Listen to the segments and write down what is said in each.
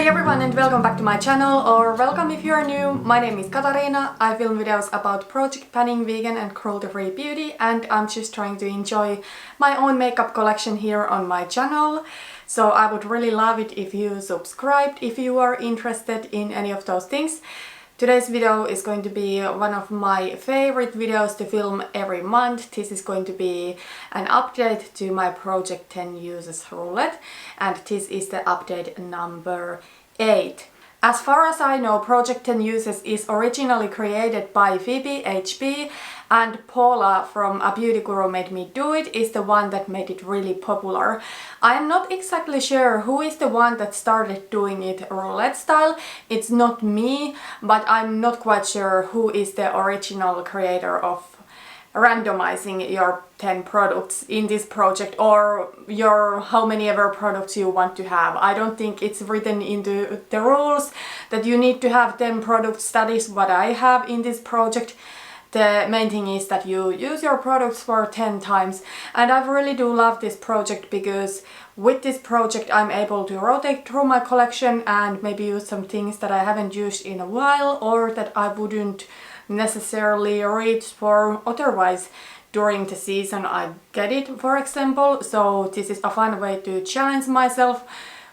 Hey everyone and welcome back to my channel, or welcome if you are new. My name is Katarina. I film videos about project planning, vegan and cruelty-free beauty, and I'm just trying to enjoy my own makeup collection here on my channel. So I would really love it if you subscribed if you are interested in any of those things. Today's video is going to be one of my favorite videos to film every month. This is going to be an update to my Project 10 Uses Roulette, and this is the update number 8. As far as I know, Project 10 Uses is originally created by Phoebe HB, and Paula from A Beauty Guru Made Me Do It is the one that made it really popular. I am not exactly sure who is the one that started doing it roulette style. It's not me, but I'm not quite sure who is the original creator of randomizing your 10 products in this project, or your how many ever products you want to have. I don't think it's written into the rules that you need to have 10 products. That is what I have in this project. The main thing is that you use your products for 10 times, and I really do love this project because with this project I'm able to rotate through my collection and maybe use some things that I haven't used in a while or that I wouldn't necessarily reach for otherwise during the season I get it, for example. So this is a fun way to challenge myself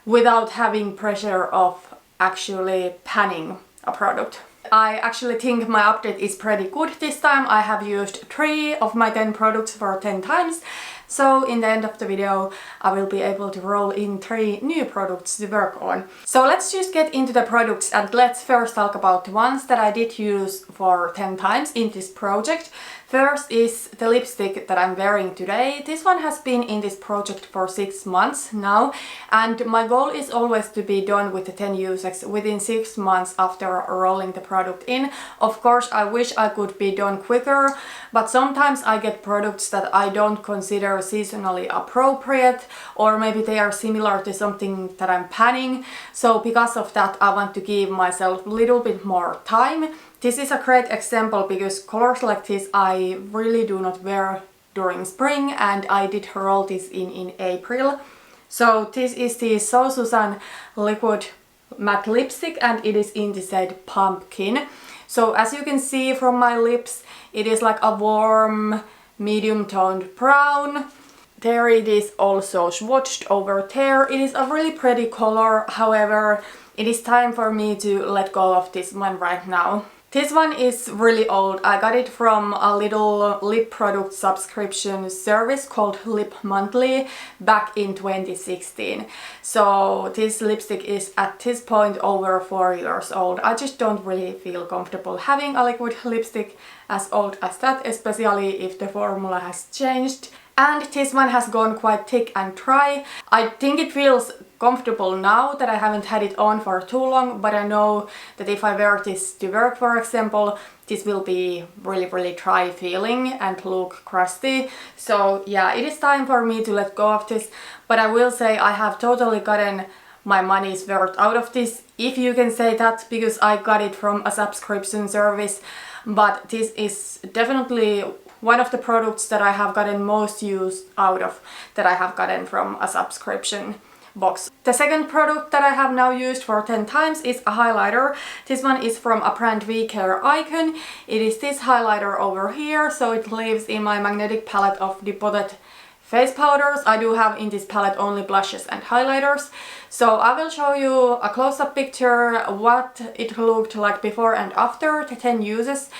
without having pressure of actually panning a product. I actually think my update is pretty good this time. I have used 3 of my 10 products for 10 times. So in the end of the video I will be able to roll in 3 new products to work on. So let's just get into the products, and let's first talk about the ones that I did use for 10 times in this project. First is the lipstick that I'm wearing today. This one has been in this project for 6 months now, and my goal is always to be done with the 10 uses within 6 months after rolling the product in. Of course, I wish I could be done quicker, but sometimes I get products that I don't consider seasonally appropriate, or maybe they are similar to something that I'm panning. So because of that, I want to give myself a little bit more time. This is a great example because colors like this I really do not wear during spring, and I did roll this in April. So this is the So Susan Liquid Matte Lipstick, and it is in the shade Pumpkin. So as you can see from my lips, it is like a warm medium toned brown. There it is also swatched over there. It is a really pretty color, however it is time for me to let go of this one right now. This one is really old. I got it from a little lip product subscription service called Lip Monthly back in 2016. So this lipstick is at this point over 4 years old. I just don't really feel comfortable having a liquid lipstick as old as that, especially if the formula has changed. And this one has gone quite thick and dry. I think it feels comfortable now that I haven't had it on for too long, but I know that if I wear this to work, for example, this will be really dry feeling and look crusty. So yeah, it is time for me to let go of this, but I will say I have totally gotten my money's worth out of this, if you can say that, because I got it from a subscription service. But this is definitely one of the products that I have gotten most use out of, that I have gotten from a subscription box. The second product that I have now used for 10 times is a highlighter. This one is from a brand We Care Icon. It is this highlighter over here, so it lives in my magnetic palette of depotted face powders. I do have in this palette only blushes and highlighters. So I will show you a close-up picture what it looked like before and after the 10 uses.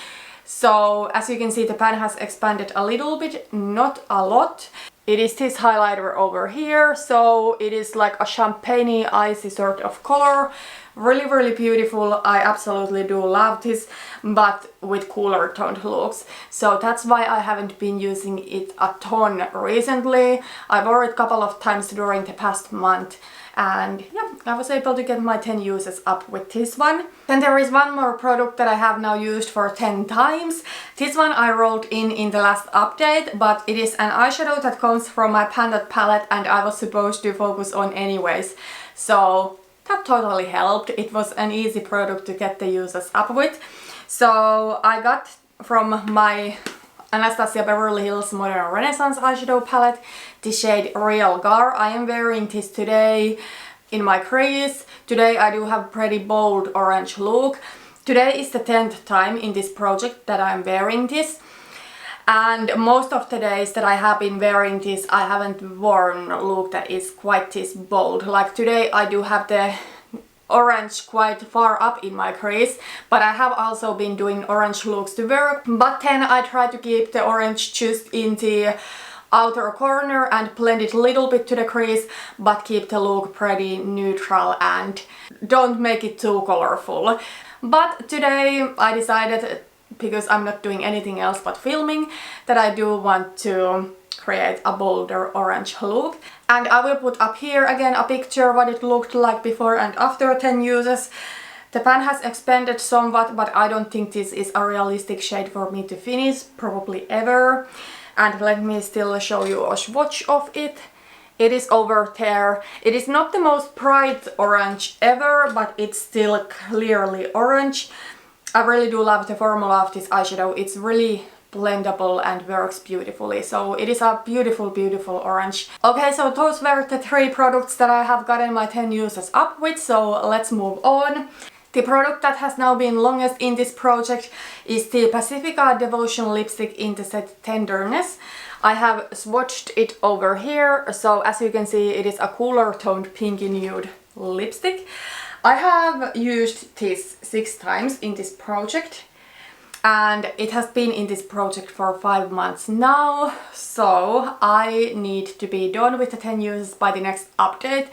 So as you can see, the pan has expanded a little bit, not a lot. It is this highlighter over here, so it is like a champagne-y icy sort of color. Really beautiful. I absolutely do love this, but with cooler toned looks. So that's why I haven't been using it a ton recently. I wore it a couple of times during the past month, and yeah, I was able to get my 10 uses up with this one. Then there is one more product that I have now used for 10 times. This one I rolled in the last update, but it is an eyeshadow that comes from my Panda palette, and I was supposed to focus on anyways. So that totally helped. It was an easy product to get the uses up with. So I got from my Anastasia Beverly Hills Modern Renaissance eyeshadow palette the shade Real Gar. I am wearing this today in my crease. Today I do have pretty bold orange look. Today is the 10th time in this project that I'm wearing this. And most of the days that I have been wearing this, I haven't worn a look that is quite this bold. Like today I do have the orange quite far up in my crease, but I have also been doing orange looks to work. But then I try to keep the orange just in the outer corner and blend it a little bit to the crease, but keep the look pretty neutral and don't make it too colorful. But today I decided, because I'm not doing anything else but filming, that I do want to create a bolder orange look. And I will put up here again a picture what it looked like before and after 10 uses. The pan has expanded somewhat, but I don't think this is a realistic shade for me to finish, probably ever. And let me still show you a swatch of it. It is over there. It is not the most bright orange ever, but it's still clearly orange. I really do love the formula of this eyeshadow. It's really blendable and works beautifully. So it is a beautiful, beautiful orange. Okay, so those were the 3 products that I have gotten my 10 uses up with. So let's move on. The product that has now been longest in this project is the Pacifica Devotion Lipstick in the set Tenderness. I have swatched it over here, so as you can see it is a cooler toned pinky nude lipstick. I have used this 6 times in this project and it has been in this project for 5 months now, so I need to be done with the 10 uses by the next update.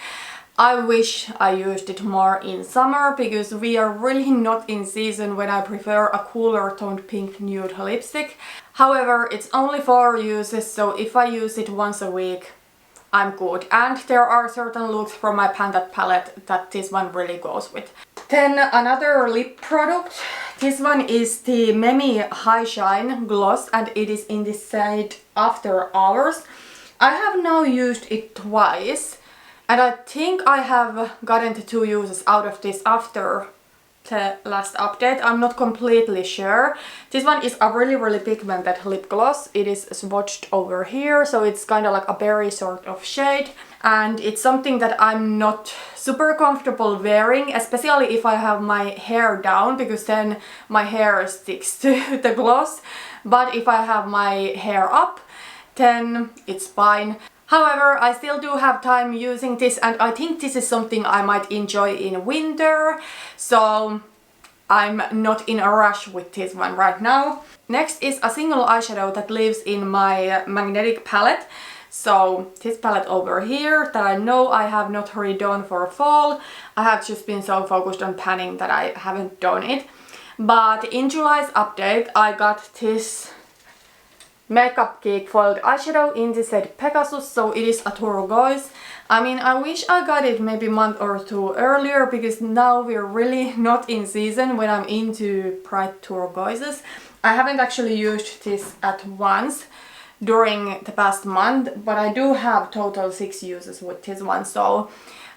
I wish I used it more in summer, because we are really not in season when I prefer a cooler toned pink nude lipstick. However, it's only 4 uses, so if I use it once a week, I'm good. And there are certain looks from my Panda palette that this one really goes with. Then another lip product. This one is the Mammy High Shine Gloss and it is in the shade After Hours. I have now used it twice. And I think I have gotten the 2 uses out of this after the last update. I'm not completely sure. This one is a really pigmented lip gloss. It is swatched over here, so it's kind of like a berry sort of shade. And it's something that I'm not super comfortable wearing, especially if I have my hair down, because then my hair sticks to the gloss. But if I have my hair up, then it's fine. However, I still do have time using this and I think this is something I might enjoy in winter, so I'm not in a rush with this one right now. Next is a single eyeshadow that lives in my magnetic palette. So this palette over here that I know I have not redone for fall. I have just been so focused on panning that I haven't done it. But in July's update I got this Makeup Geek foiled eyeshadow in the shade Pegasus, so it is a turquoise. I mean, I wish I got it maybe a month or 2 earlier, because now we're really not in season when I'm into bright turquoises. I haven't actually used this at once during the past month, but I do have total 6 uses with this one, so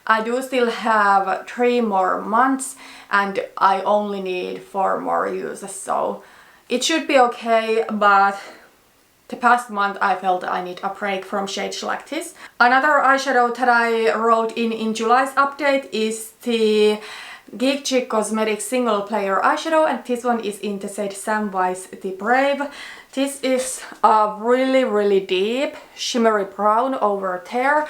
I do still have 3 more months and I only need 4 more uses, so it should be okay. But the past month I felt I need a break from shades like this. Another eyeshadow that I rolled in July's update is the Geek Chic Cosmetics single player eyeshadow, and this one is in the shade Samwise the Brave. This is a really deep shimmery brown over there.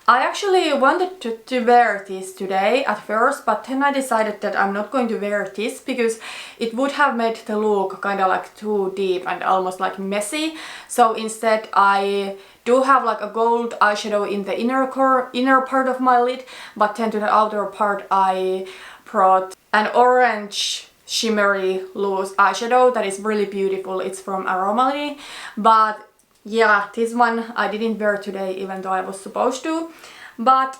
I actually wanted to wear this today at first, but then I decided that I'm not going to wear this because it would have made the look kind of like too deep and almost like messy. So instead I do have like a gold eyeshadow in the inner part of my lid, but then to the outer part I brought an orange shimmery loose eyeshadow that is really beautiful. It's from Aromally, but yeah, this one I didn't wear today even though I was supposed to. But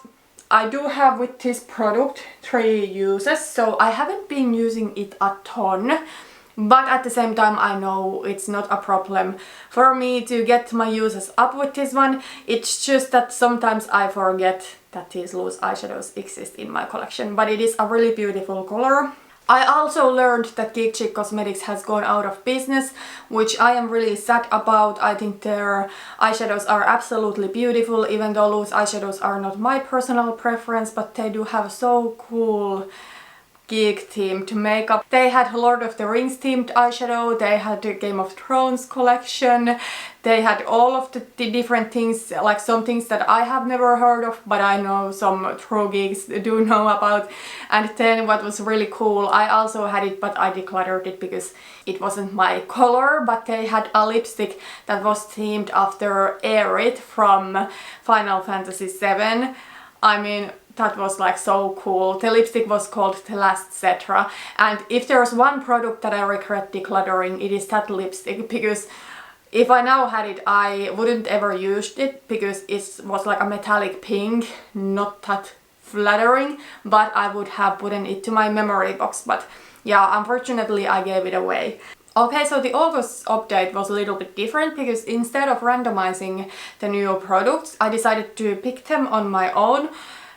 I do have with this product 3 uses, so I haven't been using it a ton. But at the same time I know it's not a problem for me to get my uses up with this one. It's just that sometimes I forget that these loose eyeshadows exist in my collection. But it is a really beautiful color. I also learned that Geek Chic Cosmetics has gone out of business, which I am really sad about. I think their eyeshadows are absolutely beautiful, even though loose eyeshadows are not my personal preference, but they do have so cool geek themed makeup. They had Lord of the Rings themed eyeshadow, they had the Game of Thrones collection, they had all of the different things, like some things that I have never heard of, but I know some true geeks do know about. And then what was really cool, I also had it, but I decluttered it because it wasn't my color, but they had a lipstick that was themed after Aerith from Final Fantasy VII. I mean, that was like so cool. The lipstick was called The Last Cetra, and if there's one product that I regret decluttering, it is that lipstick, because if I now had it, I wouldn't ever used it because it was like a metallic pink, not that flattering, but I would have put it to my memory box. But yeah, unfortunately I gave it away. Okay, so the August update was a little bit different because instead of randomizing the new products, I decided to pick them on my own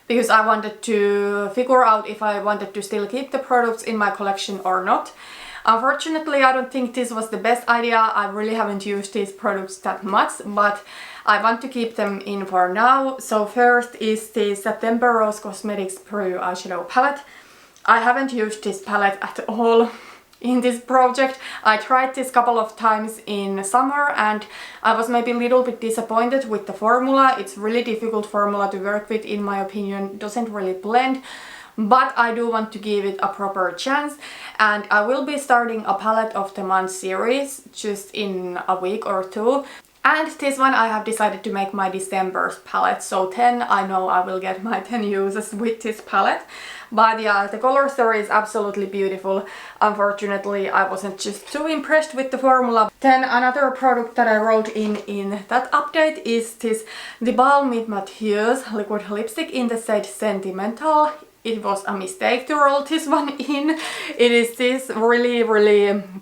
because I wanted to figure out if I wanted to still keep the products in my collection or not. Unfortunately, I don't think this was the best idea. I really haven't used these products that much, but I want to keep them in for now. So first is the September Rose Cosmetics Peru eyeshadow palette. I haven't used this palette at all in this project. I tried this couple of times in summer and I was maybe a little bit disappointed with the formula. It's really difficult formula to work with in my opinion, it doesn't really blend, but I do want to give it a proper chance, and I will be starting a palette of the month series just in a week or two. And this one I have decided to make my December's palette, so 10 I know I will get my 10 uses with this palette. But yeah, the color story is absolutely beautiful. Unfortunately, I wasn't just too impressed with the formula. Then another product that I wrote in that update is this The Balm Meet Mathieu's liquid lipstick in the shade Sentimental. It was a mistake to roll this one in. It is this really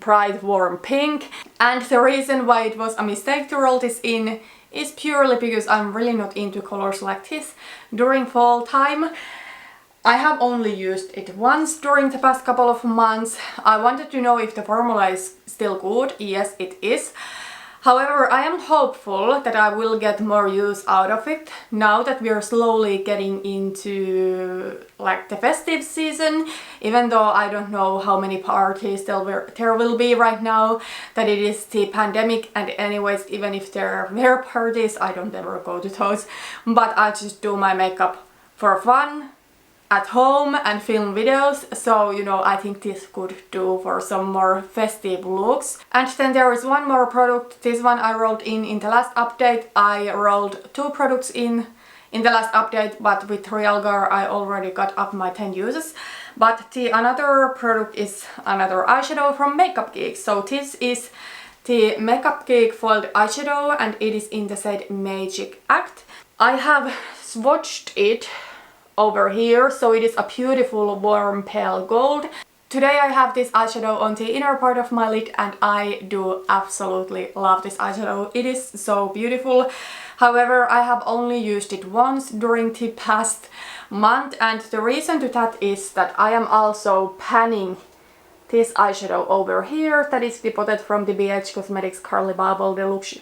bright warm pink, and the reason why it was a mistake to roll this in is purely because I'm really not into colors like this during fall time. I have only used it once during the past couple of months. I wanted to know if the formula is still good. Yes, it is. However, I am hopeful that I will get more use out of it now that we are slowly getting into like the festive season, even though I don't know how many parties there will be right now, that it is the pandemic, and anyways, even if there were parties, I don't ever go to those, but I just do my makeup for fun at home and film videos, so you know, I think this could do for some more festive looks. And then there is one more product. This one I rolled in the last update. I rolled 2 products in the last update, but with Realgar I already got up my 10 uses. But the another product is another eyeshadow from Makeup Geek. So this is the Makeup Geek foiled eyeshadow and it is in the shade Magic Act. I have swatched it over here, so it is a beautiful warm pale gold. Today I have this eyeshadow on the inner part of my lid and I do absolutely love this eyeshadow. It is so beautiful. However, I have only used it once during the past month, and the reason to that is that I am also panning this eyeshadow over here that is depotted from the BH Cosmetics Carly Babel Deluxe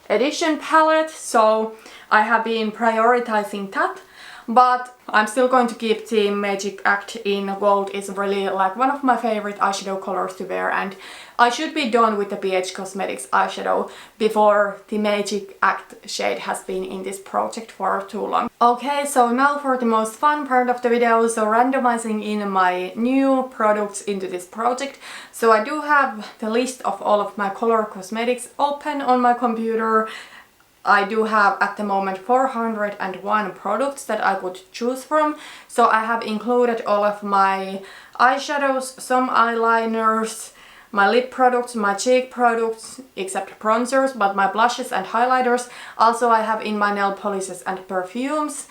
Edition palette, so I have been prioritizing that. But I'm still going to keep the Magic Act in gold. It's really like one of my favorite eyeshadow colors to wear, and I should be done with the BH Cosmetics eyeshadow before the Magic Act shade has been in this project for too long. Okay, so now for the most fun part of the video, so randomizing in my new products into this project. So I do have the list of all of my color cosmetics open on my computer. I do have at the moment 401 products that I could choose from, so I have included all of my eyeshadows, some eyeliners, my lip products, my cheek products, except bronzers, but my blushes and highlighters. Also I have in my nail polishes and perfumes.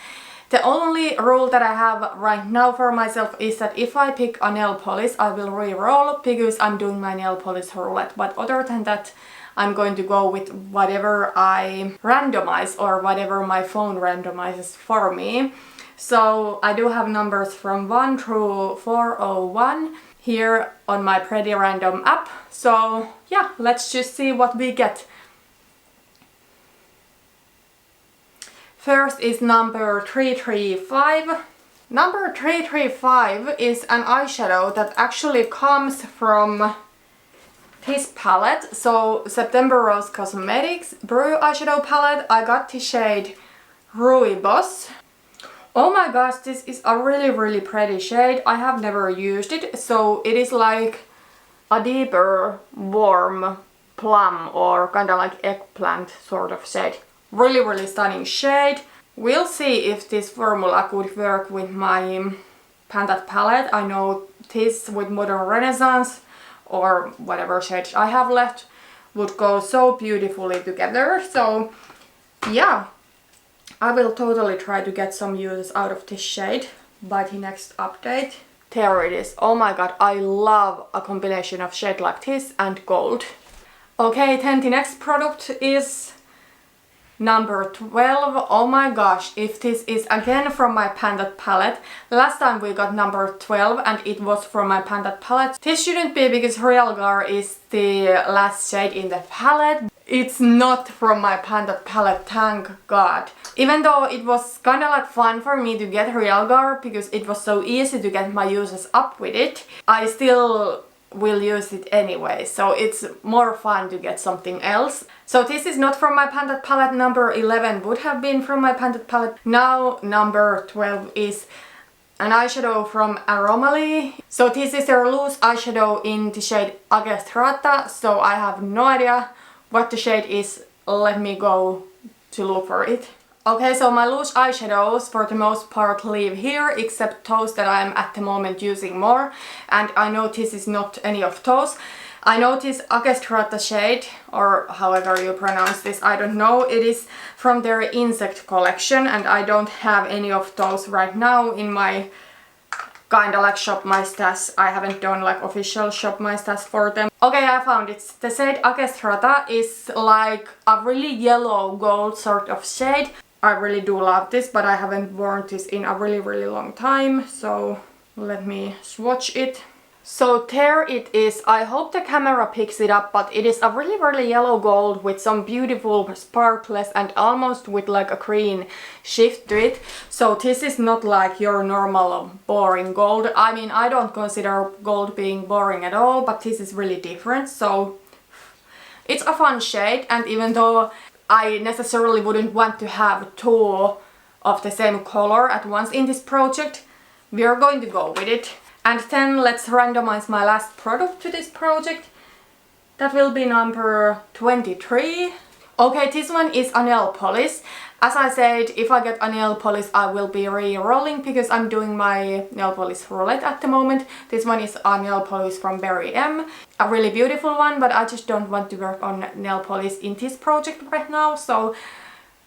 The only rule that I have right now for myself is that if I pick a nail polish, I will re-roll because I'm doing my nail polish roulette, but other than that, I'm going to go with whatever I randomize or whatever my phone randomizes for me. So I do have numbers from 1 through 401 here on my Pretty Random app. So yeah, let's just see what we get. First is number 335. Number 335 is an eyeshadow that actually comes from this palette. So September Rose Cosmetics Brew eyeshadow palette. I got the shade Rooibos. Oh my gosh, this is a really pretty shade. I have never used it, so it is like a deeper warm plum or kind of like eggplant sort of shade. Really stunning shade. We'll see if this formula could work with my Pantat palette. I know this with Modern Renaissance or whatever shades I have left would go so beautifully together. So yeah, I will totally try to get some uses out of this shade by the next update. There it is. Oh my god, I love a combination of shade like this and gold. Okay, then the next product is number 12. Oh my gosh, if this is again from my Pantat palette. Last time we got number 12 and it was from my Pantat palette. This shouldn't be because Real Gar is the last shade in the palette. It's not from my Pantat palette, thank god. Even though it was kinda like fun for me to get Real Gar because it was so easy to get my uses up with it, I still will use it anyway, so it's more fun to get something else. So this is not from my Pantat palette. Number 11 would have been from my Pantat palette. Now number 12 is an eyeshadow from Aromaly. So this is their loose eyeshadow in the shade Strata, so I have no idea what the shade is. Let me go to look for it. Okay, so my loose eyeshadows for the most part leave here, except those that I'm at the moment using more. And I know this is not any of those. I know this Strata shade, or however you pronounce this, I don't know. It is from their Insect collection, and I don't have any of those right now in my kinda like Shop My Stash. I haven't done like official Shop My Stash for them. Okay, I found it. The shade Strata is like a really yellow gold sort of shade. I really do love this, but I haven't worn this in a really long time, so let me swatch it. So there it is. I hope the camera picks it up, but it is a really yellow gold with some beautiful sparkles and almost with like a green shift to it. So this is not like your normal boring gold. I mean, I don't consider gold being boring at all, but this is really different. So it's a fun shade, and even though I necessarily wouldn't want to have two of the same color at once in this project, we are going to go with it. And then let's randomize my last product to this project. That will be number 23. Okay, this one is a nail polish. As I said, if I get a nail polish, I will be re-rolling because I'm doing my nail polish roulette at the moment. This one is a nail polish from Berry M. A really beautiful one, but I just don't want to work on nail polish in this project right now. So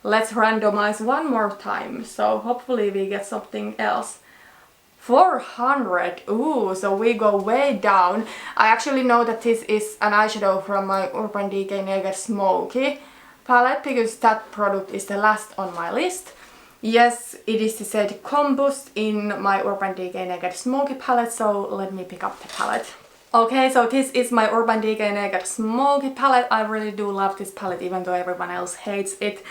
let's randomize one more time. So hopefully we get something else. 400, ooh, so we go way down. I actually know that this is an eyeshadow from my Urban Decay Naked Smoky palette because that product is the last on my list. Yes, it is the shade Combust in my Urban Decay Naked Smoky palette, so let me pick up the palette. Okay, so this is my Urban Decay Naked Smoky palette. I really do love this palette even though everyone else hates it.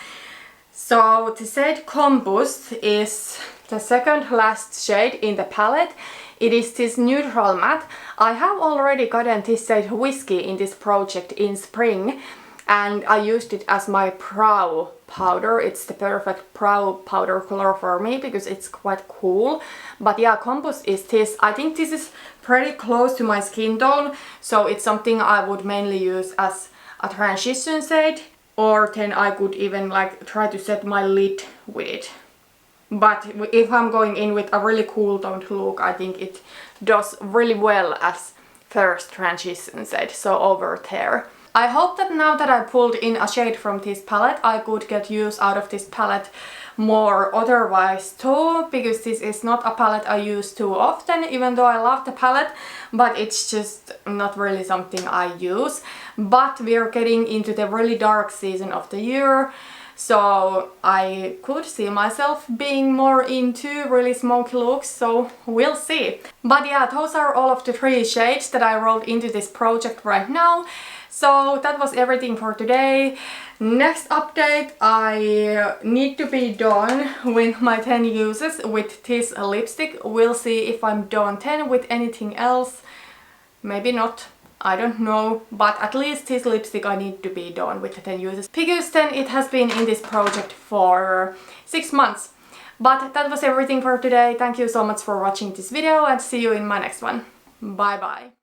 So the shade Combust is the second last shade in the palette. It is this neutral matte. I have already gotten this shade Whiskey in this project in spring, and I used it as my brow powder. It's the perfect brow powder color for me because it's quite cool. But yeah, Combust is this. I think this is pretty close to my skin tone, so it's something I would mainly use as a transition shade, or then I could even like try to set my lid with it. But if I'm going in with a really cool toned look, I think it does really well as first transition shade, so over there. I hope that now that I pulled in a shade from this palette, I could get use out of this palette more otherwise too, because this is not a palette I use too often, even though I love the palette, but it's just not really something I use. But we are getting into the really dark season of the year, so I could see myself being more into really smoky looks, so we'll see. But yeah, those are all of the 3 shades that I rolled into this project right now. So that was everything for today. Next update, I need to be done with my 10 uses with this lipstick. We'll see if I'm done 10 with anything else. Maybe not. I don't know, but at least this lipstick I need to be done with the 10 uses, because then it has been in this project for 6 months. But that was everything for today. Thank you so much for watching this video and see you in my next one. Bye bye.